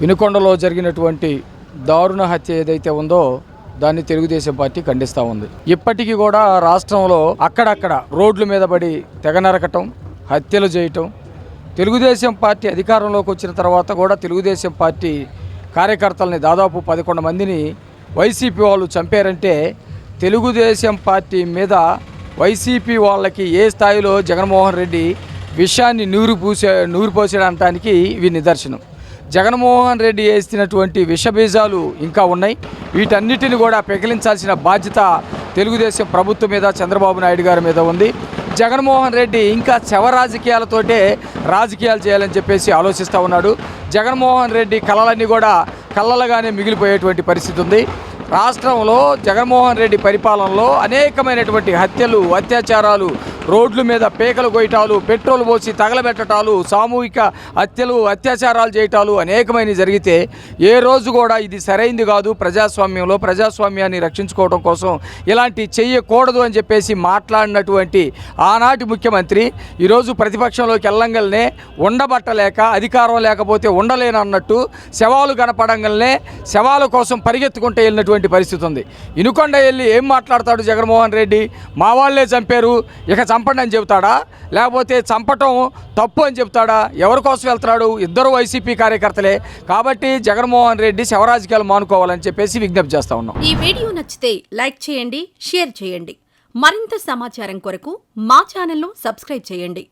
వినుకొండలో జరిగినటువంటి దారుణ హత్య ఏదైతే ఉందో దాన్ని తెలుగుదేశం పార్టీ ఖండిస్తూ ఉంది. ఇప్పటికీ కూడా రాష్ట్రంలో అక్కడక్కడ రోడ్ల మీద పడి తెగ నరకటం, హత్యలు చేయటం, తెలుగుదేశం పార్టీ అధికారంలోకి వచ్చిన తర్వాత కూడా తెలుగుదేశం పార్టీ కార్యకర్తలని దాదాపు 11 మందిని వైసీపీ వాళ్ళు చంపారంటే తెలుగుదేశం పార్టీ మీద వైసీపీ వాళ్ళకి ఏ స్థాయిలో జగన్మోహన్ రెడ్డి విషయాన్ని నూరు పోసేయడానికి ఇవి నిదర్శనం. జగన్మోహన్ రెడ్డి వేసినటువంటి విషబీజాలు ఇంకా ఉన్నాయి. వీటన్నిటిని కూడా పెకిలించాల్సిన బాధ్యత తెలుగుదేశం ప్రభుత్వం మీద, చంద్రబాబు నాయుడు గారి మీద ఉంది. జగన్మోహన్ రెడ్డి ఇంకా శవ రాజకీయాలతోటే రాజకీయాలు చేయాలని చెప్పేసి ఆలోచిస్తూ ఉన్నాడు. జగన్మోహన్ రెడ్డి కళలన్నీ కూడా కళ్ళలుగానే మిగిలిపోయేటువంటి పరిస్థితి ఉంది. రాష్ట్రంలో జగన్మోహన్ రెడ్డి పరిపాలనలో అనేకమైనటువంటి హత్యలు, అత్యాచారాలు, రోడ్ల మీద పేకలు కొయ్యటాలు, పెట్రోల్ పోసి తగలబెట్టటాలు, సామూహిక హత్యలు, అత్యాచారాలు చేయటాలు అనేకమైనవి జరిగితే ఏ రోజు కూడా ఇది సరైంది కాదు, ప్రజాస్వామ్యంలో ప్రజాస్వామ్యాన్ని రక్షించుకోవడం కోసం ఇలాంటి చెయ్యకూడదు అని చెప్పేసి మాట్లాడినటువంటి ఆనాటి ముఖ్యమంత్రి ఈరోజు ప్రతిపక్షంలోకి వెళ్ళంగల్నే ఉండబట్టలేక, అధికారం లేకపోతే ఉండలేనన్నట్టు శవాలు కనపడంగల్నే శవాల కోసం పరిగెత్తుకుంటూ వెళ్ళినటువంటి పరిస్థితి ఉంది. వినుకొండ వెళ్ళి ఏం మాట్లాడతాడు జగన్మోహన్ రెడ్డి? మా వాళ్ళే చంపారు, ఇక చంపండి అని చెబుతాడా? లేకపోతే చంపటం తప్పు అని చెప్తాడా? ఎవరి కోసం వెళ్తున్నాడు? ఇద్దరు వైసీపీ కార్యకర్తలే. కాబట్టి జగన్మోహన్ రెడ్డి శవరాజకీయాలు మానుకోవాలని చెప్పేసి విజ్ఞప్తి చేస్తా ఉన్నాం. ఈ వీడియో నచ్చితే లైక్ చేయండి, షేర్ చేయండి. మరింత సమాచారం కొరకు మా ఛానల్ను సబ్స్క్రైబ్ చేయండి.